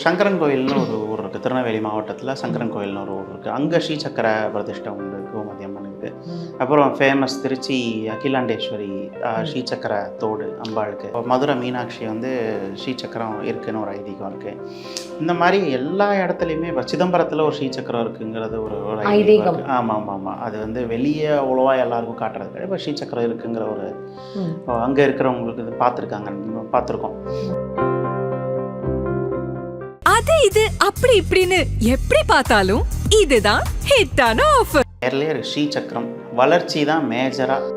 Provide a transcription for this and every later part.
சங்கரன் கோயில்னு ஒரு ஊர் இருக்குது. திருநெல்வேலி மாவட்டத்தில் சங்கரன் கோயில்னு ஒரு ஊர் இருக்குது. அங்கே ஸ்ரீசக்கர பிரதிஷ்டை உண்டு கோமதி அம்மனுக்கு. அப்புறம் ஃபேமஸ் திருச்சி அகிலாண்டேஸ்வரி ஸ்ரீசக்கர தோடு அம்பாளுக்கு. மதுரை மீனாட்சி வந்து ஸ்ரீசக்கரம் இருக்குதுன்னு ஒரு ஐதீகம் இருக்குது. இந்த மாதிரி எல்லா இடத்துலையுமே இப்போ சிதம்பரத்தில் ஒரு ஸ்ரீசக்கரம் இருக்குங்கிறது ஒரு ஐதீகம். ஆமாம் ஆமாம் ஆமாம். அது வந்து வெளியே அவ்வளோவா எல்லாருக்கும் காட்டுறது கிடையாது. இப்போ ஸ்ரீசக்கரம் இருக்குங்கிற ஒரு அங்கே இருக்கிறவங்களுக்கு இது பார்த்துருக்கோம். அது இது அப்படி இப்படின்னு எப்படி பார்த்தாலும் இதுதான் ஹிட்டான ஆஃபர். பேர்லயே ஸ்ரீசக்கரம் வளர்ச்சி தான் மேஜராக.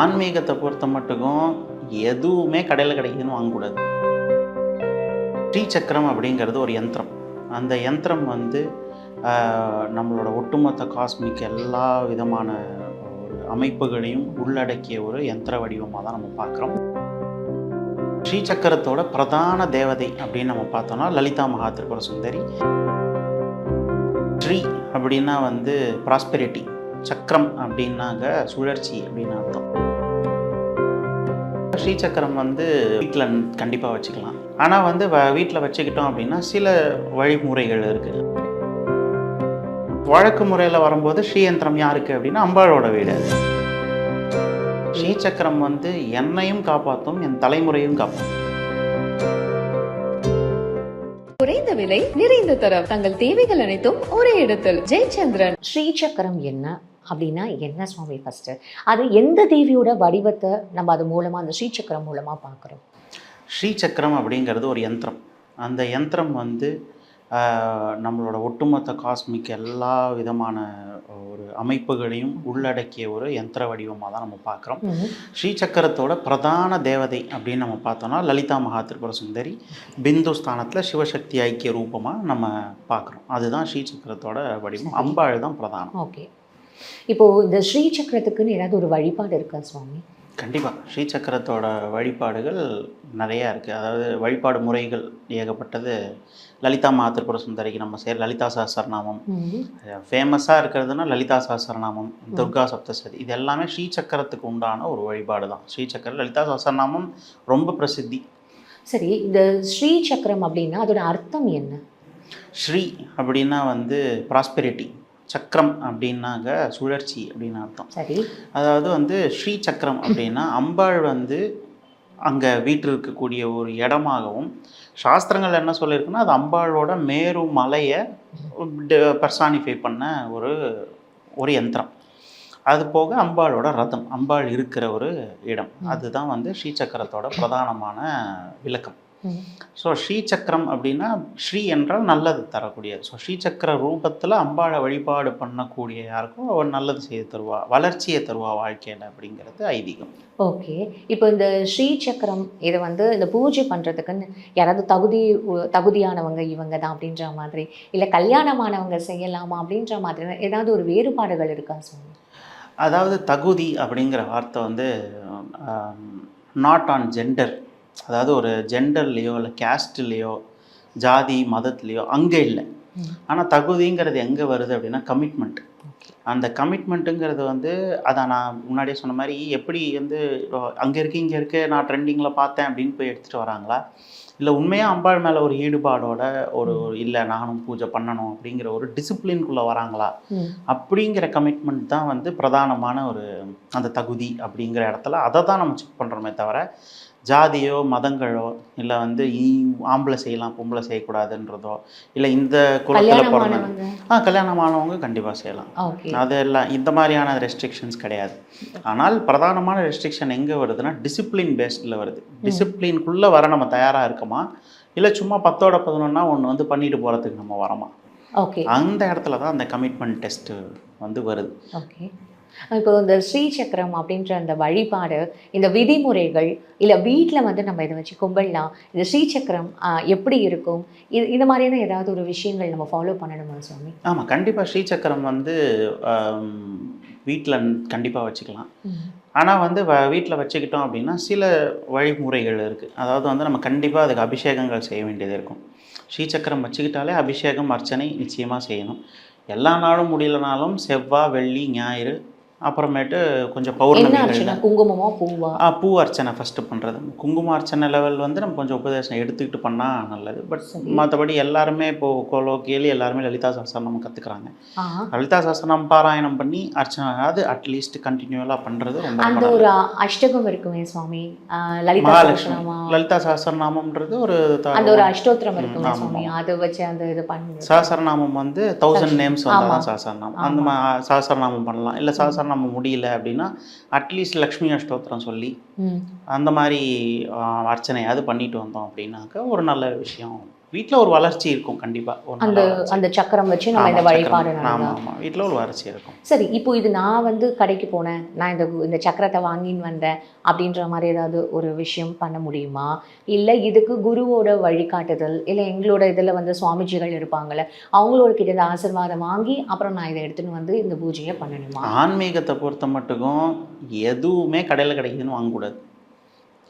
ஆன்மீகத்தை பொறுத்த மட்டுக்கும் எதுவுமே கடையில் கிடைக்குதுன்னு வாங்கக்கூடாது. ஸ்ரீசக்கரம் அப்படிங்கிறது ஒரு யந்திரம். அந்த யந்திரம் வந்து நம்மளோட ஒட்டுமொத்த காஸ்மிக் எல்லா விதமான ஒரு அமைப்புகளையும் உள்ளடக்கிய ஒரு யந்திர வடிவமாக தான் நம்ம பார்க்குறோம். ஸ்ரீசக்கரத்தோட பிரதான தேவதை அப்படின்னு நம்ம பார்த்தோம்னா லலிதா மகா திரிபுர சுந்தரி. ஸ்ரீ அப்படின்னா வந்து ப்ராஸ்பெரிட்டி, சக்கரம் அப்படின்னாங்க சுழற்சி அப்படின்னு அர்த்தம். ஸ்ரீசக்கரம் வந்து வீட்டில் கண்டிப்பாக வச்சுக்கலாம். ஆனால் வந்து வீட்டில் வச்சுக்கிட்டோம் அப்படின்னா சில வழிமுறைகள் இருக்குது. வழக்கு முறையில் வரும்போது ஸ்ரீயந்திரம் யாருக்கு அப்படின்னா அம்பாளோட வீடு. ஸ்ரீசக்கரம் வந்து என்னையும் காப்பாற்றும், என் தலைமுறையும் காப்பாற்றும். குறைந்த விலை நிறைந்த தரம், தங்கள் தேவைகள் அனைத்தும் ஒரே இடத்தில். ஜெயச்சந்திரன். ஸ்ரீசக்கரம் என்ன அப்படின்னா என்ன சுவாமி? ஃபர்ஸ்ட் அது எந்த தேவியோட வடிவத்தை நம்ம அது மூலமா அந்த ஸ்ரீசக்கரம் மூலமா பார்க்குறோம்? ஸ்ரீசக்கரம் அப்படிங்கிறது ஒரு யந்திரம். அந்த யந்திரம் வந்து நம்மளோட ஒட்டுமொத்த காஸ்மிக் எல்லா விதமான ஒரு அமைப்புகளையும் உள்ளடக்கிய ஒரு யந்திர வடிவமாக தான் நம்ம பார்க்குறோம். ஸ்ரீசக்கரத்தோட பிரதான தேவதை அப்படின்னு நம்ம பார்த்தோம்னா லலிதா மகா திரிபுர சுந்தரி. பிந்து ஸ்தானத்தில் சிவசக்தி ஐக்கிய ரூபமாக நம்ம பார்க்குறோம். அதுதான் ஸ்ரீசக்கரத்தோட வடிவம். அம்பாள் தான் பிரதானம். ஓகே, இப்போது இந்த ஸ்ரீசக்கரத்துக்குன்னு ஏதாவது ஒரு வழிபாடு இருக்கா சுவாமி? கண்டிப்பாக ஸ்ரீசக்கரத்தோட வழிபாடுகள் நிறையா இருக்குது. அதாவது வழிபாடு முறைகள் ஏகப்பட்டது. லலிதா மகா திரிபுர சுந்தரிக்கு நம்ம லலிதா சஹஸ்ரநாமம் ஃபேமஸாக இருக்கிறதுனா லலிதா சஹஸ்ரநாமம், துர்கா சப்தசதி, இது எல்லாமே ஸ்ரீசக்கரத்துக்கு உண்டான ஒரு வழிபாடு தான். ஸ்ரீசக்கரம் லலிதா சஹஸ்ரநாமம் ரொம்ப பிரசித்தி. சரி, இந்த ஸ்ரீசக்கரம் அப்படின்னா அதோட அர்த்தம் என்ன? ஸ்ரீ அப்படின்னா வந்து ப்ராஸ்பெரிட்டி, சக்கரம் அப்படின்னாங்க சுழற்சி அப்படின்னு அர்த்தம். சரி, அதாவது வந்து ஸ்ரீசக்கரம் அப்படின்னா அம்பாள் வந்து அங்கே வீட்டில் இருக்கக்கூடிய ஒரு இடமாகவும், சாஸ்திரங்கள் என்ன சொல்லியிருக்குன்னா அது அம்பாளோட மேரு மலையை பர்சானிஃபை பண்ண ஒரு யந்திரம். அது போக அம்பாளோட ரதம், அம்பாள் இருக்கிற ஒரு இடம், அதுதான் வந்து ஸ்ரீசக்கரத்தோட பிரதானமான விளக்கம். ஸோ ஸ்ரீசக்கரம் அப்படின்னா ஸ்ரீ என்றால் நல்லது தரக்கூடியது. ஸோ ஸ்ரீசக்கர ரூபத்தில் அம்பாளை வழிபாடு பண்ணக்கூடிய யாருக்கும் அவள் நல்லது செய்து தருவா, வளர்ச்சியை தருவா வாழ்க்கையில் அப்படிங்கிறது ஐதீகம். ஓகே, இப்போ இந்த ஸ்ரீசக்கரம் இதை வந்து இந்த பூஜை பண்ணுறதுக்குன்னு யாராவது தகுதியானவங்க இவங்க தான் அப்படின்ற மாதிரி, இல்லை கல்யாணமானவங்க செய்யலாமா அப்படின்ற மாதிரி ஏதாவது ஒரு வேறுபாடுகள் இருக்கா சுவாமி? அதாவது தகுதி அப்படிங்கிற வார்த்தை வந்து நாட் ஆன் ஜெண்டர், அதாவது ஒரு ஜெண்டர்லேயோ இல்லை கேஸ்ட்லேயோ ஜாதி மதத்துலேயோ அங்கே இல்லை. ஆனால் தகுதிங்கிறது எங்கே வருது அப்படின்னா கமிட்மெண்ட். அந்த கமிட்மெண்ட்டுங்கிறது வந்து அதான் நான் முன்னாடியே சொன்ன மாதிரி எப்படி வந்து அங்கே இருக்கு இங்கே இருக்கு நான் ட்ரெண்டிங்கில் பார்த்தேன் அப்படின்னு போய் எடுத்துகிட்டு வராங்களா, இல்லை உண்மையாக அம்பாள் மேலே ஒரு ஈடுபாடோட ஒரு இல்லை நானும் பூஜை பண்ணணும் அப்படிங்கிற ஒரு டிசிப்ளின்குள்ளே வராங்களா அப்படிங்கிற கமிட்மெண்ட் தான் வந்து பிரதானமான ஒரு அந்த தகுதி அப்படிங்கிற இடத்துல அதை தான் நம்ம செக் பண்ணுறோமே தவிர ஜாதியோ மதங்களோ இல்லை வந்து ஆம்பளை செய்யலாம் பொம்பளை செய்யக்கூடாதுன்றதோ இல்லை இந்த குலத்தில் பிறந்த கல்யாணமானவங்க கண்டிப்பாக செய்யலாம். அதெல்லாம் இந்த மாதிரியான ரெஸ்ட்ரிக்ஷன்ஸ் கிடையாது. ஆனால் பிரதானமான ரெஸ்ட்ரிக்ஷன் எங்கே வருதுன்னா டிசிப்ளின் பேஸ்டில் வருது. டிசிப்ளின்குள்ளே வர நம்ம தயாராக இருக்கோமா, இல்லை சும்மா 10-11 ஒன்று வந்து பண்ணிட்டு போகிறதுக்கு நம்ம வரோமா, அந்த இடத்துல தான் அந்த கமிட்மெண்ட் டெஸ்ட்டு வந்து வருது. ஓகே, இப்போ இந்த ஸ்ரீசக்கரம் அப்படின்ற அந்த வழிபாடு, இந்த விதிமுறைகள், இல்லை வீட்டில் வந்து நம்ம இதை வச்சு கும்பிடலாம், இந்த ஸ்ரீசக்கரம் எப்படி இருக்கும், இந்த மாதிரியான ஏதாவது ஒரு விஷயங்கள் நம்ம ஃபாலோ பண்ணணுமா சுவாமி? ஆமாம், கண்டிப்பாக ஸ்ரீசக்கரம் வந்து வீட்டில் கண்டிப்பாக வச்சுக்கலாம். ஆனால் வந்து வீட்டில் வச்சுக்கிட்டோம் அப்படின்னா சில வழிமுறைகள் இருக்குது. அதாவது வந்து நம்ம கண்டிப்பாக அதுக்கு அபிஷேகங்கள் செய்ய வேண்டியது இருக்கும். ஸ்ரீசக்கரம் வச்சுக்கிட்டாலே அபிஷேகம் அர்ச்சனை நிச்சயமாக செய்யணும். எல்லா நாளும் முடியலனாலும் செவ்வாய் வெள்ளி ஞாயிறு அப்புறமேட்டு கொஞ்சம் என்ன பௌர்ணமிகள் அர்ச்சனை, குங்குமமா பூவா? பூ அர்ச்சனை ஃபஸ்ட்டு பண்ணுறது. குங்கும அர்ச்சனை லெவல் வந்து நம்ம கொஞ்சம் உபதேசம் எடுத்துக்கிட்டு பண்ணால் நல்லது. பட் மற்றபடி எல்லாருமே இப்போது கொலோக்கியலி எல்லாருமே லலிதா சஹஸ்ரநாமம் கற்றுக்குறாங்க. லலிதா சஹஸ்ரநாமம் பாராயணம் பண்ணி அர்ச்சனை அதாவது அட்லீஸ்ட் கண்டினியூவலாக பண்ணுறது ரொம்ப அந்த ஒரு அஷ்டகம் இருக்குமே சுவாமி, லலிதா மகாலட்சுமி சஹஸ்ரநாமம், லலிதா சஹஸ்ரநாமம்ன்றது ஒரு அந்த ஒரு அஷ்டோத்திரம் இருக்குமே சுவாமி, அதை வச்சு அந்த இது பண்ணி சஹஸ்ரநாமம் வந்து 1000 நேம்ஸ் வந்தால் சஹஸ்ரநாமம் அந்த சஹஸ்ரநாமம் பண்ணலாம். இல்லை சஹஸ்ரநாமம் முடியல அப்படின்னா அட்லீஸ்ட் லக்ஷ்மி அஷ்டோத்திரம் சொல்லி அந்த மாதிரி அர்ச்சனையாவது பண்ணிட்டு வந்தோம் அப்படின்னாக்கா ஒரு நல்ல விஷயம். வீட்டில் ஒரு வளர்ச்சி இருக்கும் கண்டிப்பாக. அந்த அந்த சக்கரம் வச்சு நம்ம இந்த வழிபாடு. ஆமாம், வீட்டில் ஒரு வளர்ச்சி இருக்கும். சரி, இப்போ இது நான் வந்து கடைக்கு போனேன், நான் இந்த சக்கரத்தை வாங்கின்னு வந்தேன் அப்படின்ற மாதிரி ஏதாவது ஒரு விஷயம் பண்ண முடியுமா? இல்லை இதுக்கு குருவோட வழிகாட்டுதல், இல்லை எங்களோட இதில் வந்து சுவாமிஜிகள் இருப்பாங்கள்ல, அவங்களோட கிட்ட இந்த ஆசீர்வாதம் வாங்கி அப்புறம் நான் இதை எடுத்துன்னு வந்து இந்த பூஜையை பண்ணணுமா? ஆன்மீகத்தை பொறுத்த மட்டுக்கும் எதுவுமே கடையில் கிடைக்குதுன்னு வாங்கக்கூடாது.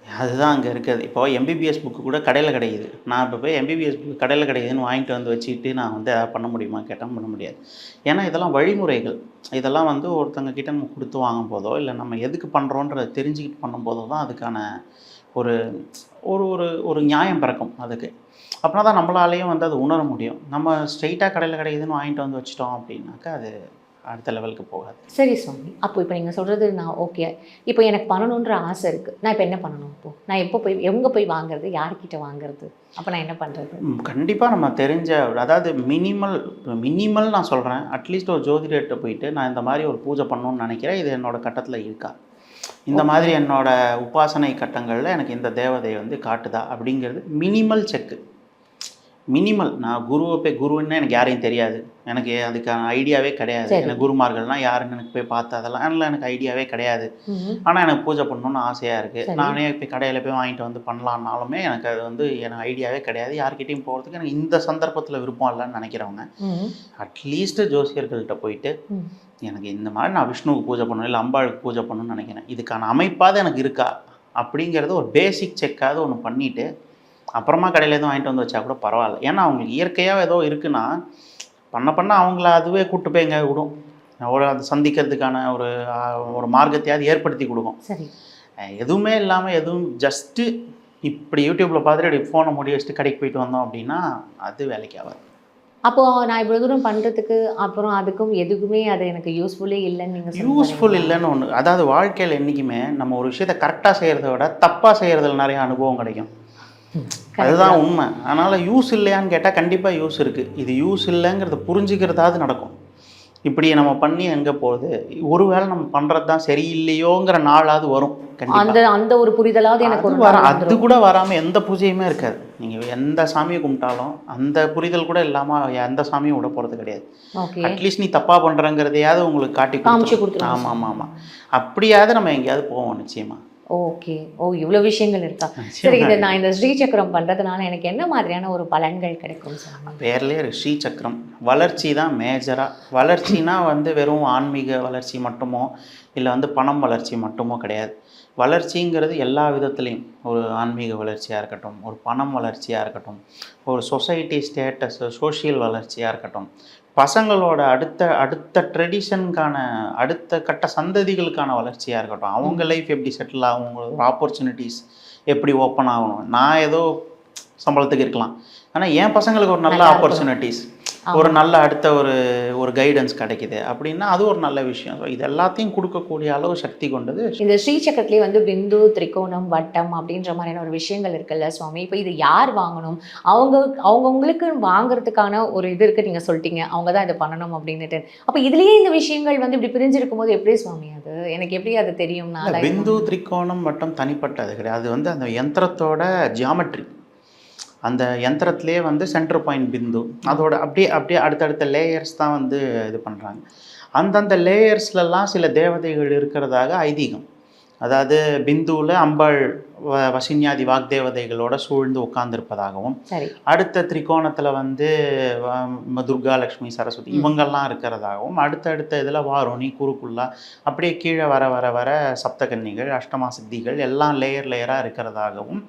அதுதான் அங்கே இருக்குது. இப்போது எம்பிபிஎஸ் புக்கு கூட கடையில் கிடைக்குது. நான் இப்போ போய் எம்பிபிஎஸ் புக்கு கடையில் கிடைக்குதுன்னு வாங்கிட்டு வந்து வச்சுக்கிட்டு நான் வந்து எதாவது பண்ண முடியுமா கேட்டால் பண்ண முடியாது. ஏன்னா இதெல்லாம் வழிமுறைகள். இதெல்லாம் வந்து ஒருத்தங்க கிட்ட நம்ம கொடுத்து வாங்கும் போதோ இல்லை நம்ம எதுக்கு பண்ணுறோன்றதை தெரிஞ்சுக்கிட்டு பண்ணும்போதோ தான் அதுக்கான ஒரு ஒரு ஒரு ஒரு நியாயம் பிறக்கும் அதுக்கு. அப்படின்னா தான் நம்மளாலேயும் வந்து அது உணர முடியும். நம்ம ஸ்ட்ரெயிட்டாக கடையில் கிடைக்குதுன்னு வாங்கிட்டு வந்து வச்சிட்டோம் அப்படின்னாக்கா அது அடுத்த லெவலுக்கு போகாது. சரி சுவாமி, அப்போ இப்போ நீங்கள் சொல்கிறது நான் ஓகே. இப்போ எனக்கு பண்ணணுன்ற ஆசை இருக்குது, நான் இப்போ என்ன பண்ணணும்? இப்போது நான் எப்போ போய் எங்கே போய் வாங்குறது, யார்கிட்ட வாங்குறது, அப்போ நான் என்ன பண்ணுறது? கண்டிப்பாக நம்ம தெரிஞ்ச அதாவது மினிமல் நான் சொல்கிறேன். அட்லீஸ்ட் ஒரு ஜோதிடர்கிட்ட போயிட்டு நான் இந்த மாதிரி ஒரு பூஜை பண்ணணும்னு நினைக்கிறேன், இது என்னோடய கட்டத்தில் இருக்கா, இந்த மாதிரி என்னோடய உபாசனை கட்டங்களில் எனக்கு இந்த தேவதை வந்து காட்டுதா அப்படிங்கிறது மினிமல் செக்கு. மினிமல். நான் குருன்னு எனக்கு யாரையும் தெரியாது, எனக்கு அதுக்கான ஐடியாவே கிடையாது. எனக்கு குருமார்கள்லாம் யாருன்னு எனக்கு போய் பார்த்து அதெல்லாம் எனக்கு ஐடியாவே கிடையாது. ஆனால் எனக்கு பூஜை பண்ணணும்னு ஆசையாக இருக்குது. நானே இப்போ கடையில் போய் வாங்கிட்டு வந்து பண்ணலான்னாலுமே எனக்கு அது வந்து எனக்கு ஐடியாவே கிடையாது. யார்கிட்டையும் போகிறதுக்கு எனக்கு இந்த சந்தர்ப்பத்தில் விருப்பம் இல்லைன்னு நினைக்கிறவங்க அட்லீஸ்ட் ஜோசியர்கள்ட்ட போயிட்டு எனக்கு இந்த மாதிரி நான் விஷ்ணுவுக்கு பூஜை பண்ணணும் இல்லை அம்பாளுக்கு பூஜை பண்ணணும்னு நினைக்கிறேன், இதுக்கான அமைப்பாவது எனக்கு இருக்கா அப்படிங்கிறது ஒரு பேசிக் செக்காவது ஒன்று பண்ணிவிட்டு அப்புறமா கடையில் எதுவும் வாங்கிட்டு வந்து வச்சா கூட பரவாயில்ல. ஏன்னா அவங்களுக்கு இயற்கையாக ஏதோ இருக்குன்னா பண்ண அவங்கள அதுவே கூப்பிட்டு போய் எங்கே விடும், ஒரு அதை சந்திக்கிறதுக்கான ஒரு மார்க்கத்தையாவது ஏற்படுத்தி கொடுக்கும். சரி, எதுவுமே இல்லாமல் எதுவும் ஜஸ்ட்டு இப்படி யூடியூப்பில் பார்த்துட்டு அப்படி ஃபோனை முடி வச்சுட்டு கடைக்கு போயிட்டு வந்தோம் அப்படின்னா அது வேலைக்கு ஆகாது. அப்போது நான் இவ்வளோ தூரம் பண்ணுறதுக்கு அப்புறம் அதுக்கும் எதுக்குமே அது எனக்கு யூஸ்ஃபுல்லே இல்லைன்னு நீங்கள் யூஸ்ஃபுல் இல்லைன்னு ஒன்று. அதாவது வாழ்க்கையில் என்றைக்குமே நம்ம ஒரு விஷயத்தை கரெக்டாக செய்கிறத விட தப்பாக செய்கிறதுல நிறைய அனுபவம் கிடைக்கும். அதுதான் உண்மை. அதனால் யூஸ் இல்லையான்னு கேட்டால் கண்டிப்பாக யூஸ் இருக்குது. இது யூஸ் இல்லைங்கிறத புரிஞ்சுக்கிறதாவது நடக்கும். இப்படி நம்ம பண்ணி எங்கே போகுது, ஒருவேளை நம்ம பண்ணுறது தான் சரியில்லையோங்கிற நாளாவது வரும். அந்த ஒரு புரிதலாவது எனக்கு அது கூட வராமல் எந்த பூஜையுமே இருக்காது. நீங்கள் எந்த சாமியை கும்பிட்டாலும் அந்த புரிதல் கூட இல்லாமல் எந்த சாமியும் விட போகிறது கிடையாது. அட்லீஸ்ட் நீ தப்பாக பண்ணுறங்கிறதையாவது உங்களுக்கு காமிச்சு கொடுத்து. ஆமாம், அப்படியாவது நம்ம எங்கேயாவது போவோம் நிச்சயமாக. ஓகே, இவ்வளோ விஷயங்கள் இருக்கா? சரி, இதை நான் இந்த ஸ்ரீசக்கரம் பண்ணுறதுனால எனக்கு என்ன மாதிரியான ஒரு பலன்கள் கிடைக்கும் சார்? பேர்லேயே ஸ்ரீசக்கரம் வளர்ச்சி தான் மேஜராக. வளர்ச்சினா வந்து வெறும் ஆன்மீக வளர்ச்சி மட்டுமோ இல்லை வந்து பணம் வளர்ச்சி மட்டுமோ கிடையாது. வளர்ச்சிங்கிறது எல்லா விதத்துலேயும், ஒரு ஆன்மீக வளர்ச்சியாக இருக்கட்டும், ஒரு பணம் வளர்ச்சியாக இருக்கட்டும், ஒரு சொசைட்டி ஸ்டேட்டஸ் சோஷியல் வளர்ச்சியாக இருக்கட்டும், பசங்களோட அடுத்த ட்ரெடிஷனுக்கான அடுத்த கட்ட சந்ததிகளுக்கான வளர்ச்சியாக இருக்கட்டும், அவங்க லைஃப் எப்படி செட்டில் ஆகும், அவங்களோட ஆப்பர்ச்சுனிட்டிஸ் எப்படி ஓப்பன் ஆகணும். நான் ஏதோ சம்பளத்துக்கு இருக்கலாம், ஆனால் என் பசங்களுக்கு ஒரு நல்ல ஆப்பர்ச்சுனிட்டிஸ், ஒரு நல்ல அடுத்த ஒரு கைடன்ஸ் கிடைக்குது அப்படின்னா அது ஒரு நல்ல விஷயம். ஸோ இது எல்லாத்தையும் கொடுக்கக்கூடிய அளவு சக்தி கொண்டது இந்த ஸ்ரீசக்கரத்துலேயே வந்து பிந்து, திரிகோணம், வட்டம் அப்படின்ற மாதிரியான ஒரு விஷயங்கள் இருக்குல்ல சுவாமி. இப்போ இது யார் வாங்கணும்? அவங்கவுங்களுக்கு வாங்குறதுக்கான ஒரு இது இருக்குது, நீங்கள் சொல்லிட்டீங்க அவங்க தான் இதை பண்ணணும் அப்படின்னுட்டு. அப்போ இதுலேயே இந்த விஷயங்கள் வந்து இப்படி பிரிஞ்சிருக்கும் போது எப்படி சுவாமி அது எனக்கு எப்படி அது தெரியும்னா? பிந்து, திரிகோணம், வட்டம் தனிப்பட்டது கிடையாது. அது வந்து அந்த யந்திரத்தோட ஜியாமெட்ரி. அந்த யந்திரத்திலே வந்து சென்டர் பாயிண்ட் பிந்து, அதோட அப்படியே அடுத்தடுத்த லேயர்ஸ் தான் வந்து இது பண்ணுறாங்க. அந்தந்த லேயர்ஸ்லலாம் சில தேவதைகள் இருக்கிறதாக ஐதீகம். அதாவது பிந்துவில் அம்பாள் வசின்யாதி வாக்தேவதைகளோட சூழ்ந்து உட்கார்ந்துருப்பதாகவும், அடுத்த திரிகோணத்தில் வந்து துர்கா, லக்ஷ்மி, சரஸ்வதி இவங்கெல்லாம் இருக்கிறதாகவும், அடுத்தடுத்த இதில் வாருணி, குருக்குல்லா, அப்படியே கீழே வர வர வர சப்தகன்னிகள், அஷ்டமா சித்திகள் எல்லாம் லேயராக இருக்கிறதாகவும்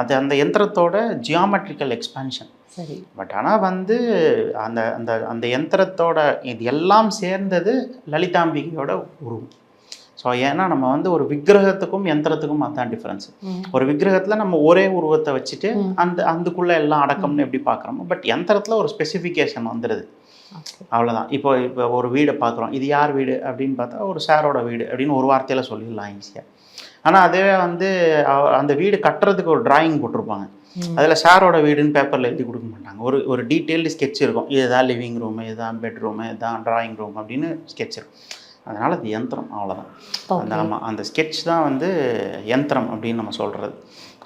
அது அந்த யந்திரத்தோட ஜியாமெட்ரிக்கல் எக்ஸ்பான்ஷன். பட் ஆனால் வந்து அந்த அந்த அந்த யந்திரத்தோட இது எல்லாம் சேர்ந்தது லலிதாம்பிகையோட உருவம். ஸோ ஏன்னா நம்ம வந்து ஒரு விக்கிரகத்துக்கும் யந்திரத்துக்கும் அதுதான் டிஃப்ரென்ஸ். ஒரு விக்கிரகத்தில் நம்ம ஒரே உருவத்தை வச்சுட்டு அதுக்குள்ளே எல்லாம் அடக்கம்னு எப்படி பார்க்குறோமோ, பட் யந்திரத்தில் ஒரு ஸ்பெசிஃபிகேஷன் வந்துடுது. அவ்வளோதான். இப்போ ஒரு வீடை பார்க்குறோம், இது யார் வீடு அப்படின்னு பார்த்தா ஒரு சாரோட வீடு அப்படின்னு ஒரு வார்த்தையில் சொல்லிடலாம் ஈஸியாக. ஆனால் அதே வந்து அந்த வீடு கட்டுறதுக்கு ஒரு டிராயிங் போட்டிருப்பாங்க. அதில் சாரோட வீடுன்னு பேப்பரில் எழுதி கொடுக்க மாட்டாங்க. ஒரு டீட்டெயில்டு ஸ்கெட்ச் இருக்கும். இதுதான் லிவிங் ரூமு, இதுதான் பெட்ரூமு, இதுதான் ட்ராயிங் ரூம் அப்படின்னு ஸ்கெட்ச் இருக்கும். அதனால் அது யந்திரம், அவ்வளோதான். ஆமாம், அந்த ஸ்கெட்ச் தான் வந்து யந்திரம் அப்படின்னு நம்ம சொல்கிறது.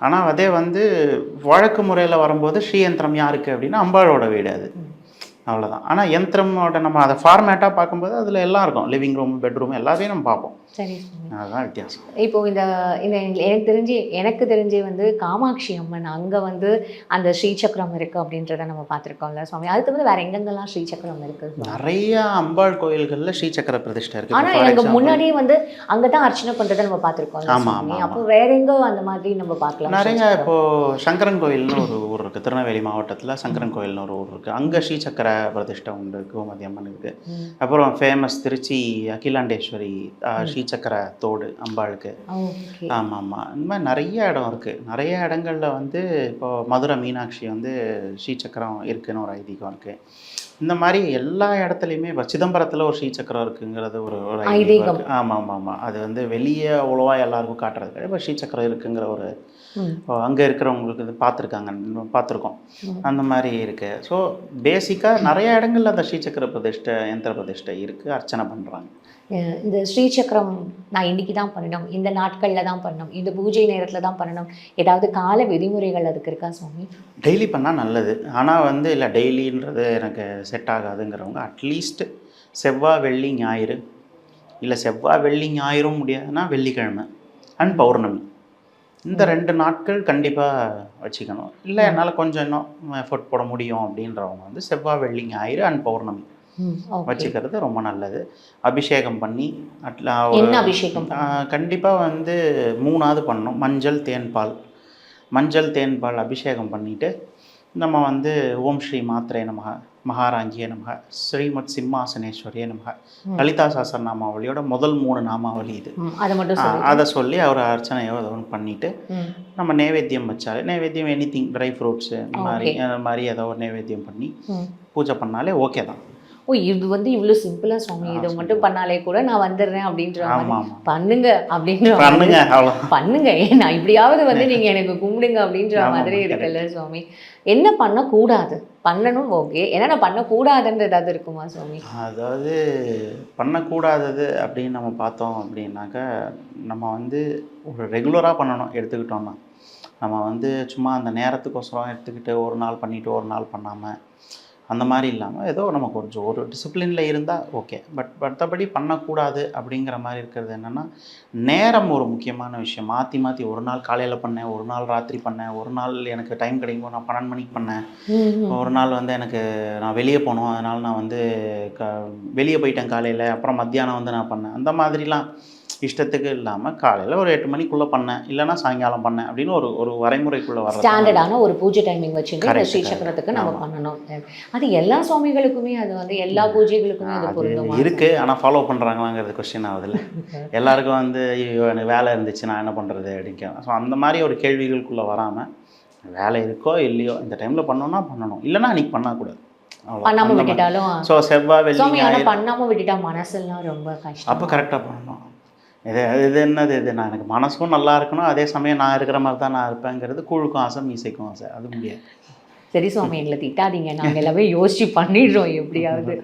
ஆனால் அதே வந்து வழக்கு முறையில் வரும்போது ஸ்ரீயந்திரம் யாருக்கு அப்படின்னா அம்பாளோட வீடு அது, அவ்வளோதான். ஆனால் யந்திரமோட நம்ம அதை ஃபார்மேட்டாக பார்க்கும்போது அதில் எல்லாம் இருக்கும். லிவிங் ரூம், பெட்ரூம் எல்லாத்தையும் நம்ம பார்ப்போம். சரி, அதுதான் வித்தியாசம். இப்போ இந்த எனக்கு தெரிஞ்சு வந்து காமாட்சி அம்மன் அங்கே வந்து அந்த ஸ்ரீசக்கரம் இருக்குது அப்படின்றத நம்ம பார்த்துருக்கோம்ல சுவாமி. அதுக்கு வந்து வேற எங்கெங்கெல்லாம் ஸ்ரீசக்கரம் இருக்குது? நிறைய அம்பாள் கோயில்களில் ஸ்ரீசக்கர பிரதிஷ்டை இருக்குது. ஆனால் எனக்கு முன்னாடியே வந்து அங்கே தான் அர்ச்சனை பண்ணுறதை நம்ம பார்த்துருக்கோம். ஆமாம். அப்போ வேற எங்கோ அந்த மாதிரி நம்ம பார்க்கலாம் நிறைய. இப்போது சங்கரன் கோயில்னு ஒரு ஊர் இருக்குது, திருநெல்வேலி மாவட்டத்தில் சங்கரன் கோயில்னு ஒரு ஊர் இருக்குது. அங்கே ஸ்ரீசக்கர பிரதிஷ்டை உண்டு, கோமதி அம்மன் இருக்குது. அப்புறம் ஃபேமஸ் திருச்சி அகிலாண்டேஸ்வரி ஸ்ரீசக்கர தோடு அம்பாளுக்கு. ஆமாம். இந்த மாதிரி நிறைய இடம் இருக்குது. நிறைய இடங்களில் வந்து இப்போ மதுரை மீனாட்சி வந்து ஸ்ரீசக்கரம் இருக்குதுன்னு ஒரு ஐதீகம் இருக்குது. இந்த மாதிரி எல்லா இடத்துலையுமே இப்போ சிதம்பரத்தில் ஒரு ஸ்ரீசக்கரம் இருக்குங்கிறது ஒரு ஐதீகம். ஆமாம். அது வந்து வெளியே அவ்வளோவா எல்லாருக்கும் காட்டுறது. இப்போ ஸ்ரீசக்கரம் இருக்குங்கிற ஒரு அங்கே இருக்கிறவங்களுக்கு இது பார்த்துருக்கோம். அந்த மாதிரி இருக்குது. ஸோ பேசிக்காக நிறைய இடங்களில் அந்த ஸ்ரீசக்கர பிரதிஷ்டை, யந்திர பிரதிஷ்டை இருக்குது, அர்ச்சனை பண்ணுறாங்க. இந்த ஸ்ரீசக்கரம் நான் இன்றைக்கி தான் பண்ணணும், இந்த நாட்களில் தான் பண்ணணும், இந்த பூஜை நேரத்தில் தான் பண்ணணும், ஏதாவது கால விதிமுறைகள் அதுக்கு இருக்கா சுவாமி? டெய்லி பண்ணால் நல்லது. ஆனால் வந்து இல்லை டெய்லின்றது எனக்கு செட் ஆகாதுங்கிறவங்க அட்லீஸ்ட் செவ்வாய், வெள்ளி, ஞாயிறு, இல்லை செவ்வாய், வெள்ளி, ஞாயிறும் முடியாதுன்னா வெள்ளிக்கிழமை அண்ட் பௌர்ணமி, இந்த 2 நாட்கள் கண்டிப்பாக வச்சுக்கணும். இல்லை என்னால் கொஞ்சம் இன்னும் எஃபர்ட் போட முடியும் அப்படின்றவங்க வந்து செவ்வாய், வெள்ளி, ஞாயிறு அண்ட் பௌர்ணமி வச்சுக்கிறது ரொம்ப நல்லது. அபிஷேகம் பண்ணி அபிஷேகம் கண்டிப்பாக வந்து 3ஆவது பண்ணணும். மஞ்சள் தேன்பால் அபிஷேகம் பண்ணிவிட்டு நம்ம வந்து ஓம் ஸ்ரீ மாத்ரே நமக, மகாராங்கியே நமக, ஸ்ரீமத் சிம்மாசனேஸ்வரியே நமக, லலிதா சஹஸ்ரநாமாவளியோட முதல் 3 நாமாவளி இது. அதை சொல்லி அவர் அர்ச்சனையோ அதை ஒன்று பண்ணிவிட்டு நம்ம நைவேத்தியம் வச்சாலே, நைவேத்தியம் எனிதிங் ட்ரை ஃப்ரூட்ஸு இந்த மாதிரி ஏதோ ஒரு நைவேத்தியம் பண்ணி பூஜை பண்ணாலே ஓகே தான். இது வந்து இவ்வளோ சிம்பிளாக சுவாமி, இதை மட்டும் பண்ணாலே கூட நான் வந்துடுறேன் அப்படின்ற பண்ணுங்க பண்ணுங்க நான் இப்படியாவது வந்து நீங்கள் எனக்கு கும்பிடுங்க அப்படின்ற மாதிரி இருக்குல்ல சுவாமி. என்ன பண்ணக்கூடாது, பண்ணணும் ஓகே, என்னென்ன பண்ணக்கூடாதுன்ற ஏதாவது இருக்குமா சுவாமி? அதாவது பண்ணக்கூடாதது அப்படின்னு நம்ம பார்த்தோம் அப்படின்னாக்கா, நம்ம வந்து ஒரு ரெகுலராக பண்ணணும் எடுத்துக்கிட்டோம்னா. நம்ம வந்து சும்மா அந்த நேரத்துக்கோசரம் எடுத்துக்கிட்டு ஒரு நாள் பண்ணிவிட்டு ஒரு நாள் பண்ணாமல் அந்த மாதிரி இல்லாமல் ஏதோ நம்ம கொஞ்சம் ஒரு டிசிப்ளினில் இருந்தால் ஓகே. பட் மற்றபடி பண்ணக்கூடாது அப்படிங்கிற மாதிரி இருக்கிறது என்னென்னா, நேரம் ஒரு முக்கியமான விஷயம். மாற்றி ஒரு நாள் காலையில் பண்ணேன், ஒரு நாள் ராத்திரி பண்ணேன், ஒரு நாள் எனக்கு டைம் கிடைக்கும்போது நான் 12 மணிக்கு பண்ணேன், ஒரு நாள் வந்து எனக்கு நான் வெளியே போனோம் அதனால் நான் வந்து வெளியே போயிட்டேன் காலையில், அப்புறம் மத்தியானம் வந்து நான் பண்ணேன். அந்த மாதிரிலாம் இஷ்டத்துக்கு இல்லாமல் காலையில் ஒரு 8 மணிக்குள்ளே பண்ணேன், இல்லைனா சாயங்காலம் பண்ணேன் அப்படின்னு ஒரு வரைமுறைக்குள்ளே வர ஸ்டாண்டர்டான ஒரு பூஜை டைமிங் வச்சுட்டு ஸ்ரீசக்கரத்துக்கு நம்ம பண்ணணும். அது எல்லா சுவாமிகளுக்குமே அது வந்து எல்லா பூஜைகளுக்குமே அது பொருந்தும் இருக்குது. ஆனால் ஃபாலோ பண்ணுறாங்களாங்கிறது கொஸ்டின் ஆகுதுல்ல. எல்லாருக்கும் வந்து எனக்கு வேலை இருந்துச்சு நான் என்ன பண்ணுறது அப்படின்னு. ஸோ அந்த மாதிரி ஒரு கேள்விகளுக்குள்ளே வராமல், வேலை இருக்கோ இல்லையோ இந்த டைமில் பண்ணோன்னா பண்ணணும், இல்லைனா அன்றைக்கி பண்ணக்கூடாது. பண்ணாமல் விட்டுட்டாலும் ஸோ செவ்வாய், வெள்ளி, பண்ணாமல் விட்டுட்டா மனசெல்லாம் ரொம்ப கஷ்டம். அப்போ கரெக்டாக பண்ணணும். இது என்னது நான் எனக்கு மனசும் நல்லா இருக்கணும், அதே சமயம் நான் இருக்கிற மாதிரி தான் நான் இருப்பேங்கிறது கூழுக்கும் ஆசை மீசைக்கும் ஆசை, அது முடியாது. சரி சுவாமி, எங்களை திட்டாதீங்க, நாங்கள் எல்லாமே யோசிச்சு பண்ணிடுறோம் எப்படியாவது.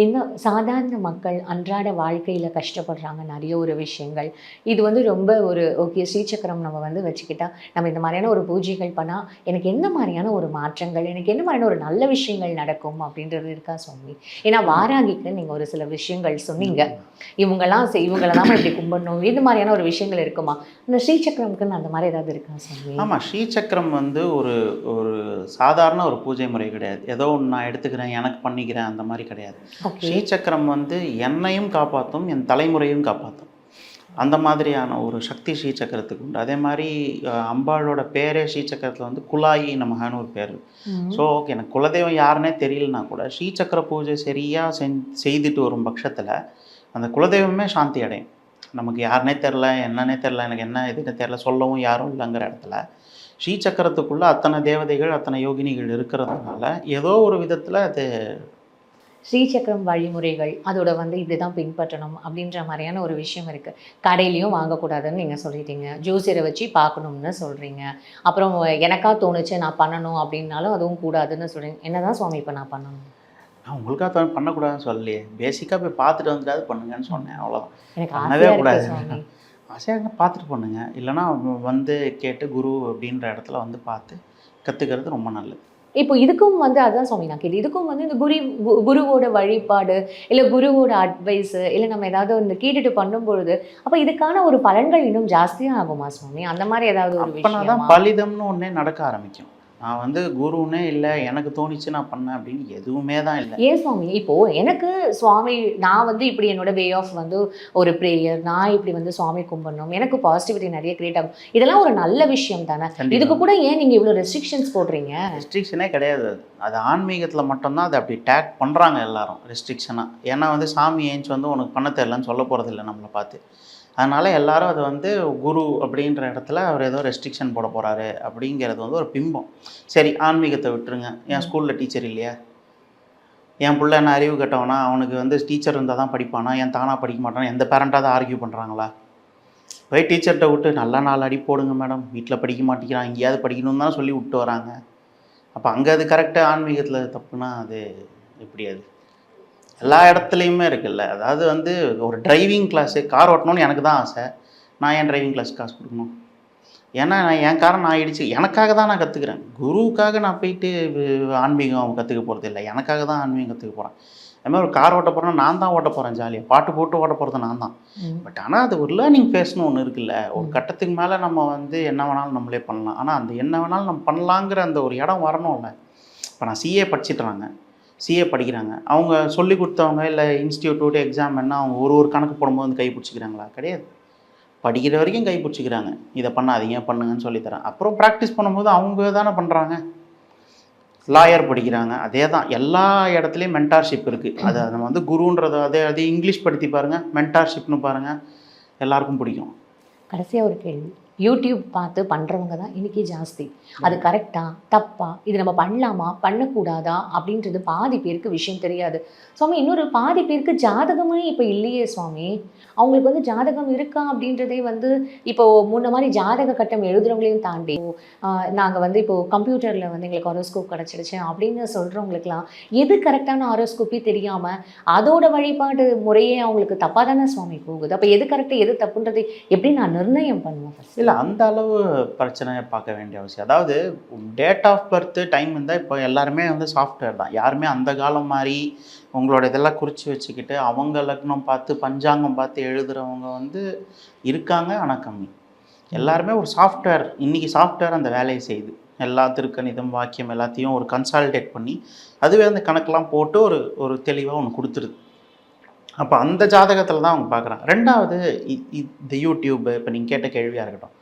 இன்னும் சாதாரண மக்கள் அன்றாட வாழ்க்கையில் கஷ்டப்படுறாங்க நிறைய ஒரு விஷயங்கள். இது வந்து ரொம்ப ஒரு ஓகே ஸ்ரீசக்கரம் நம்ம வந்து வச்சுக்கிட்டா நம்ம இந்த மாதிரியான ஒரு பூஜைகள் பண்ணால் எனக்கு என்ன மாதிரியான ஒரு மாற்றங்கள், எனக்கு என்ன மாதிரியான ஒரு நல்ல விஷயங்கள் நடக்கும் அப்படின்றது இருக்கா சுவாமி? ஏன்னா வாராகிக்கு நீங்கள் ஒரு சில விஷயங்கள் சொன்னீங்க, இவங்கள தான் இப்படி கும்பிடணும், இது மாதிரியான ஒரு விஷயங்கள் இருக்குமா? அந்த ஸ்ரீசக்கரம்க்குன்னு அந்த மாதிரி ஏதாவது இருக்கா சுவாமி? ஆமாம், ஸ்ரீசக்கரம் வந்து ஒரு சாதாரண ஒரு பூஜை முறை கிடையாது. ஏதோ ஒன்று நான் எடுத்துக்கிறேன் எனக்கு பண்ணிக்கிறேன் அந்த மாதிரி கிடையாது. ஸ்ரீசக்கரம் வந்து என்னையும் காப்பாற்றும், என் தலைமுறையும் காப்பாற்றும். அந்த மாதிரியான ஒரு சக்தி ஸ்ரீசக்கரத்துக்கு உண்டு. அதே மாதிரி அம்பாளோட பேரே ஸ்ரீசக்கரத்தில் வந்து குலாயி நமகான்னு ஒரு பேர். ஸோ ஓகே, எனக்கு குலதெய்வம் யாருன்னே தெரியலனா கூட ஸ்ரீசக்கர பூஜை சரியாக செய்துட்டு வரும் பட்சத்தில் அந்த குலதெய்வமே சாந்தி அடையும். நமக்கு யாருனே தெரில, என்னன்னே தெரில, எனக்கு என்ன இதுன்னு தெரில, சொல்லவும் யாரும் இல்லைங்கிற இடத்துல ஸ்ரீசக்கரத்துக்குள்ளே அத்தனை தேவதைகள் அத்தனை யோகினிகள் இருக்கிறதுனால ஏதோ ஒரு விதத்தில் அது ஸ்ரீசக்கரம் வழிமுறைகள் அதோட வந்து இதுதான் பின்பற்றணும் அப்படின்ற மாதிரியான ஒரு விஷயம் இருக்குது. கடையிலையும் வாங்கக்கூடாதுன்னு நீங்கள் சொல்லிட்டீங்க, ஜோசியரை வச்சு பார்க்கணும்னு சொல்கிறீங்க, அப்புறம் எனக்கா தோணுச்சு நான் பண்ணணும் அப்படின்னாலும் அதுவும் கூடாதுன்னு சொல்கிறீங்க. என்னதான் சுவாமி இப்போ நான் பண்ணணும்? நான் உங்களுக்காக பண்ணக்கூடாதுன்னு சொல்லலையே, பேசிக்காக போய் பார்த்துட்டு வந்துட்டாது பண்ணுங்கன்னு சொன்னேன், அவ்வளோதான். எனக்கு பண்ணவே ஆசையாக கூடாது. இருக்குது சுவாமி. ஆசையாக பார்த்துட்டு பண்ணுங்க, இல்லைனா வந்து கேட்டு குரு அப்படின்ற இடத்துல வந்து பார்த்து கற்றுக்கிறது ரொம்ப நல்லது. இப்போ இதுக்கும் வந்து அதுதான் சுவாமி நான் கேட்டு, இதுக்கும் வந்து இந்த குருவோட வழிபாடு இல்லை குருவோட அட்வைஸு இல்லை நம்ம ஏதாவது இந்த கேட்டுட்டு பண்ணும்பொழுது அப்போ இதுக்கான ஒரு பலன்கள் இன்னும் ஜாஸ்தியாக ஆகுமா சுவாமி? அந்த மாதிரி ஏதாவது ஒரு அப்போனா தான் விஷயம் பலிதம்னு ஒன்றே நடக்க ஆரம்பிக்கும். நான் வந்து குருன்னே இல்லை, எனக்கு தோணிச்சு நான் பண்ணேன் அப்படின்னு எதுவுமே தான் இல்லை. ஏன் சுவாமி? இப்போ எனக்கு சுவாமி நான் வந்து இப்படி என்னோட வே ஆஃப் வந்து ஒரு ப்ரேயர், நான் இப்படி வந்து சுவாமி கும்பிடணும், எனக்கு பாசிட்டிவிட்டி நிறைய கிரியேட் ஆகும், இதெல்லாம் ஒரு நல்ல விஷயம் தானே. இதுக்கு கூட ஏன் நீங்கள் இவ்வளோ ரெஸ்ட்ரிக்ஷன்ஸ் போடுறீங்க? ரெஸ்ட்ரிக்ஷனே கிடையாது. அது ஆன்மீகத்தில் மட்டும்தான் அதை அப்படி டேக் பண்ணுறாங்க எல்லாரும் ரெஸ்ட்ரிக்ஷனாக. ஏன்னா வந்து சாமி ஏஞ்சி வந்து உனக்கு பண்ண தெரியலன்னு சொல்ல போகிறதில்ல நம்மளை பார்த்து. அதனால் எல்லாரும் அது வந்து குரு அப்படின்ற இடத்துல அவர் ஏதோ ரெஸ்ட்ரிக்ஷன் போட போகிறாரு அப்படிங்கிறது வந்து ஒரு பிம்பம். சரி, ஆன்மீகத்தை விட்டுருங்க. என் ஸ்கூலில் டீச்சர் இல்லையா? என் பிள்ளை என்ன அறிவு கட்டவனா? அவனுக்கு வந்து டீச்சர் இருந்தால் தான் படிப்பானா? ஏன் தானாக படிக்க மாட்டானா? எந்த பேரண்ட்டாக தான் ஆர்கியூ பண்ணுறாங்களா? போய் டீச்சர்கிட்ட விட்டு நல்லா 4 அடி போடுங்க மேடம், வீட்டில் படிக்க மாட்டேங்கிறான், எங்கேயாவது படிக்கணும்னு தான் சொல்லி விட்டு வராங்க. அப்போ அங்கே அது கரெக்டாக, ஆன்மீகத்தில் தப்புனா அது எப்படி? அது எல்லா இடத்துலையுமே இருக்குல்ல. அதாவது வந்து ஒரு டிரைவிங் கிளாஸு, கார் ஓட்டணும்னு எனக்கு தான் ஆசை, நான் ஏன் டிரைவிங் கிளாஸ் காசு கொடுக்கணும்? ஏன்னா நான் என் காரை நான் இடிச்சு எனக்காக தான் நான் கற்றுக்குறேன். குருவுக்காக நான் போயிட்டு ஆன்மீகம் கற்றுக்க போகிறது இல்லை, எனக்காக தான் ஆன்மீகம் கற்றுக்க போகிறேன். அதுமாதிரி ஒரு கார் ஓட்ட போகிறேன்னா நான் தான் ஓட்ட போகிறேன், ஜாலியாக பாட்டு போட்டு ஓட்ட போகிறது நான் தான். பட் ஆனால் அது ஒரு லேர்னிங் ஃபேஸ்னு ஒன்று இருக்குல்ல. ஒரு கட்டத்துக்கு மேலே நம்ம வந்து என்ன வேணாலும் நம்மளே பண்ணலாம். ஆனால் அந்த என்ன வேணாலும் நம்ம பண்ணலாங்கிற அந்த ஒரு இடம் வரணும்ல. இப்போ நான் சிஏ படிச்சுட்டுறாங்க, சிஏ படிக்கிறாங்க, அவங்க சொல்லி கொடுத்தவங்க இல்லை இன்ஸ்டியூட் எக்ஸாம் என்ன அவங்க ஒரு கணக்கு போடும்போது வந்து கை பிடிச்சிக்கிறாங்களா? கிடையாது. படிக்கிற வரைக்கும் கை பிடிச்சிக்கிறாங்க, இதை பண்ணாதீங்க பண்ணுங்கன்னு சொல்லித்தரேன். அப்புறம் ப்ராக்டிஸ் பண்ணும்போது அவங்க தானே பண்ணுறாங்க. லாயர் படிக்கிறாங்க, அதே தான். எல்லா இடத்துலையும் மென்டார்ஷிப் இருக்குது. அதை நம்ம வந்து குருன்றது அதே இங்கிலீஷ் படுத்தி பாருங்கள், மென்டார்ஷிப்னு பாருங்கள், எல்லாருக்கும் பிடிக்கும். கடைசியாக ஒரு கேள்வி, யூடியூப் பார்த்து பண்ணுறவங்க தான் இன்றைக்கி ஜாஸ்தி. அது கரெக்டா தப்பா, இது நம்ம பண்ணலாமா பண்ணக்கூடாதா அப்படின்றது பாதி பேருக்கு விஷயம் தெரியாது சுவாமி. இன்னொரு பாதி பேருக்கு ஜாதகமே இப்போ இல்லையே சுவாமி. அவங்களுக்கு வந்து ஜாதகம் இருக்கா அப்படின்றதே வந்து இப்போ முன்ன மாதிரி ஜாதக கட்டம் எழுதுறவங்களையும் தாண்டி நாங்கள் வந்து இப்போது கம்ப்யூட்டரில் வந்து எங்களுக்கு ஹாரோஸ்கோப் கிடச்சிடுச்சு அப்படின்னு சொல்கிறவங்களுக்குலாம் எது கரெக்டான ஹாரோஸ்கோப்பே தெரியாமல் அதோட வழிபாடு முறையே அவங்களுக்கு தப்பாக தானே சுவாமி போகுது. அப்போ எது கரெக்டு எது தப்புன்றது எப்படி நான் நிர்ணயம் பண்ணுவேன்? இல்லை, அந்த அளவு பிரச்சனையை பார்க்க வேண்டிய அவசியம். அதாவது டேட் ஆஃப் பர்த்து டைம் இருந்தால் இப்போ எல்லாருமே வந்து சாஃப்ட்வேர் தான். யாருமே அந்த காலம் மாதிரி உங்களோட இதெல்லாம் குறித்து வச்சுக்கிட்டு அவங்க லக்னம் பார்த்து பஞ்சாங்கம் பார்த்து எழுதுகிறவங்க வந்து இருக்காங்க, ஆனால் கம்மி. எல்லாருமே ஒரு சாஃப்ட்வேர், இன்றைக்கி சாஃப்ட்வேர் அந்த வேலையை செய்யுது. எல்லா திருக்கணிதம் வாக்கியம் எல்லாத்தையும் ஒரு கன்சால்டேட் பண்ணி அதுவே அந்த கணக்கெலாம் போட்டு ஒரு தெளிவாக ஒன்று கொடுத்துருது. அப்போ அந்த ஜாதகத்தில் தான் அவங்க பார்க்குறாங்க. ரெண்டாவது இந்த யூடியூப்பு இப்போ நீங்கள் கேட்ட கேள்வியாக இருக்கட்டும்,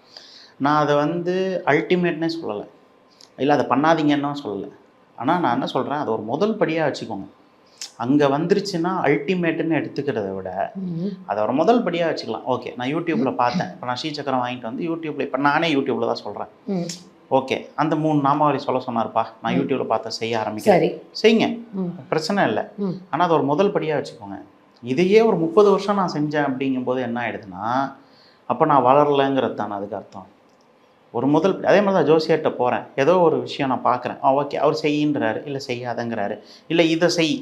நான் அதை வந்து அல்டிமேட்னே சொல்லலை, இல்லை அதை பண்ணாதீங்கன்னு சொல்லலை. ஆனால் நான் என்ன சொல்கிறேன், அது ஒரு முதல் படியாக வச்சுக்கோங்க. அங்கே வந்துருச்சுன்னா அல்டிமேட்டுன்னு எடுத்துக்கிறத விட அதை ஒரு முதல் படியாக வச்சுக்கலாம். ஓகே, நான் யூடியூப்பில் பார்த்தேன், இப்போ நான் ஸ்ரீசக்கரம் வாங்கிட்டு வந்து யூடியூப்பில், இப்போ நானே யூடியூப்பில் தான் சொல்கிறேன். ஓகே, அந்த 3 நாமாவளி சொல்ல சொன்னார்ப்பா, நான் யூடியூப்பில் பார்த்து செய்ய ஆரம்பிக்கிறேன், செய்யுங்க, பிரச்சனை இல்லை. ஆனால் அது ஒரு முதல் படியாக வச்சுக்கோங்க. இதையே ஒரு 30 வருஷம் நான் செஞ்சேன் அப்படிங்கும்போது என்ன ஆகிடுதுன்னா அப்போ நான் வளரலைங்கிறது தானே அதுக்கு அர்த்தம். ஒரு முதல் அதே மாதிரி தான் ஜோசியர்கிட்ட போகிறேன், ஏதோ ஒரு விஷயம் நான் பார்க்குறேன், ஓகே அவர் செய்யின்றாரு, இல்லை செய்யாதங்கிறாரு, இல்லை இதை செய்,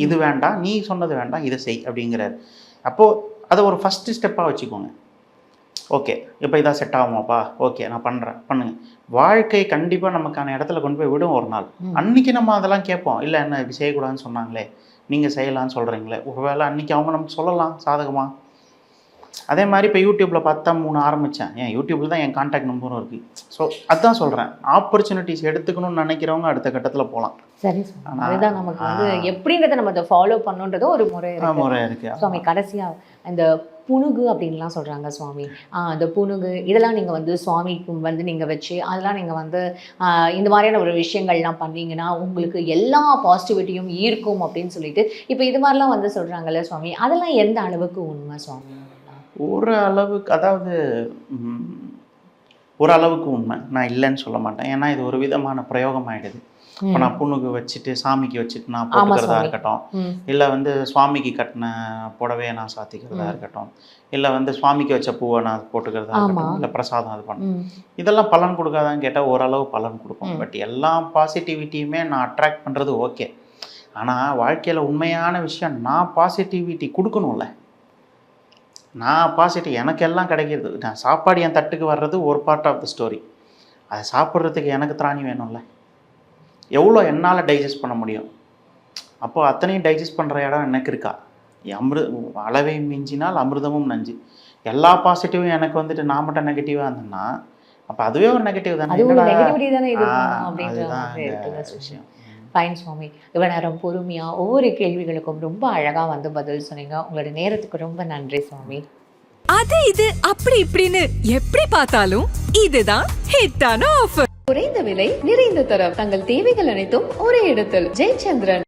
இது வேண்டாம், நீ சொன்னது வேண்டாம், இதை செய் அப்படிங்கிறாரு. அப்போது அதை ஒரு ஃபஸ்ட்டு ஸ்டெப்பாக வச்சுக்கோங்க. ஓகே, இப்போ இதான் செட் ஆகுமாப்பா, ஓகே நான் பண்ணுறேன், பண்ணுங்கள். வாழ்க்கை கண்டிப்பாக நமக்கான இடத்துல கொண்டு போய் விடும் ஒரு நாள். அன்றைக்கி நம்ம அதெல்லாம் கேட்போம், இல்லை என்ன இப்படி செய்யக்கூடாதுன்னு சொன்னாங்களே, நீங்கள் செய்யலான்னு சொல்கிறீங்களே, ஒரு வேளை அன்றைக்கி அவங்க நமக்கு சொல்லலாம் சாதகமாக. அதே மாதிரி இப்போ யூடியூப்பில் பார்த்தா 3 ஆரம்பித்தேன், ஏன் யூடியூப்பில் தான் என் கான்டாக்ட் நம்பரும் இருக்குது. ஸோ அதுதான் சொல்கிறேன், ஆப்பர்ச்சுனிட்டிஸ் எடுத்துக்கணும்னு நினைக்கிறவங்க அடுத்த கட்டத்தில் போகலாம். சரி, அதுதான் நமக்கு வந்து எப்படின்றத நம்ம அதை ஃபாலோ பண்ணுன்றது ஒரு முறை இருக்குது சுவாமி. கடைசியாக இந்த புணுகு அப்படின்லாம் சொல்கிறாங்க சுவாமி, அந்த புணுகு இதெல்லாம் நீங்கள் வந்து சுவாமிக்கு வந்து நீங்கள் வச்சு அதெல்லாம் நீங்கள் வந்து இந்த மாதிரியான ஒரு விஷயங்கள்லாம் பண்ணீங்கன்னா உங்களுக்கு எல்லா பாசிட்டிவிட்டியும் ஈர்க்கும் அப்படின்னு சொல்லிட்டு இப்போ இது மாதிரிலாம் வந்து சொல்கிறாங்கல்ல சுவாமி, அதெல்லாம் எந்த அளவுக்கு உண்மை சுவாமி? ஒரு அளவுக்கு, அதாவது ம், ஒரு அளவுக்கு உண்மை, நான் இல்லைன்னு சொல்ல மாட்டேன். ஏன்னா இது ஒரு விதமான பிரயோகம் ஆகிடுது. இப்போ நான் பொண்ணுக்கு வச்சுட்டு சாமிக்கு வச்சுட்டு நான் போட்டுக்கிறதா சுவாமி. இருக்கட்டும், ம். இல்லை வந்து சுவாமிக்கு கட்டின புடவையை நான் சாத்திக்கிறதா இருக்கட்டும், இல்லை வந்து சுவாமிக்கு வச்ச பூவை நான் போட்டுக்கிறதா இருக்கட்டும், இல்லை பிரசாதம் அது பண்ண, ம். இதெல்லாம் பலன் கொடுக்காதான்னு கேட்டால் ஓரளவு பலன் கொடுக்கும். பட் எல்லா பாசிட்டிவிட்டியுமே நான் அட்ராக்ட் பண்ணுறது ஓகே. ஆனால் வாழ்க்கையில் உண்மையான விஷயம், நான் பாசிட்டிவிட்டி கொடுக்கணும்ல. நான் பாசிட்டிவ், எனக்கு எல்லாம் கிடைக்கிறது, நான் சாப்பாடு என் தட்டுக்கு வர்றது ஒரு பார்ட் ஆஃப் த ஸ்டோரி. அதை சாப்பிட்றதுக்கு எனக்கு திராணி வேணும்ல. எவ்வளோ என்னால் டைஜஸ்ட் பண்ண முடியும்? அப்போது அத்தனையும் டைஜஸ்ட் பண்ணுற இடம் எனக்கு இருக்கா? அளவை மிஞ்சினால் அமிர்தமும் நஞ்சு. எல்லா பாசிட்டிவும் எனக்கு வந்துட்டு நான் மட்டும் நெகட்டிவாக இருந்தேன்னா அப்போ அதுவே ஒரு நெகட்டிவ் தானே. அது ஒரு என்னடா? நெகட்டிவிட்டி தானே இது அப்படின்ற அதுதான் மாதிரி இந்த இருக்குது விஷயம். ஃபைன் சுவாமி. இவ்வளோ நேரம் பொறுமையாக ஒவ்வொரு கேள்விகளுக்கும் ரொம்ப அழகாக வந்து பதில் சொன்னீங்க. உங்களோட நேரத்துக்கு ரொம்ப நன்றி சுவாமி. அது இது அப்படி இப்படின்னு எப்படி பார்த்தாலும் இதுதான் ஹிட்டான ஆஃபர். குறைந்த விலை நிறைந்த தரம் தங்கள் தேவைகள் அனைத்தும் ஒரே இடத்தில். ஜெயச்சந்திரன்.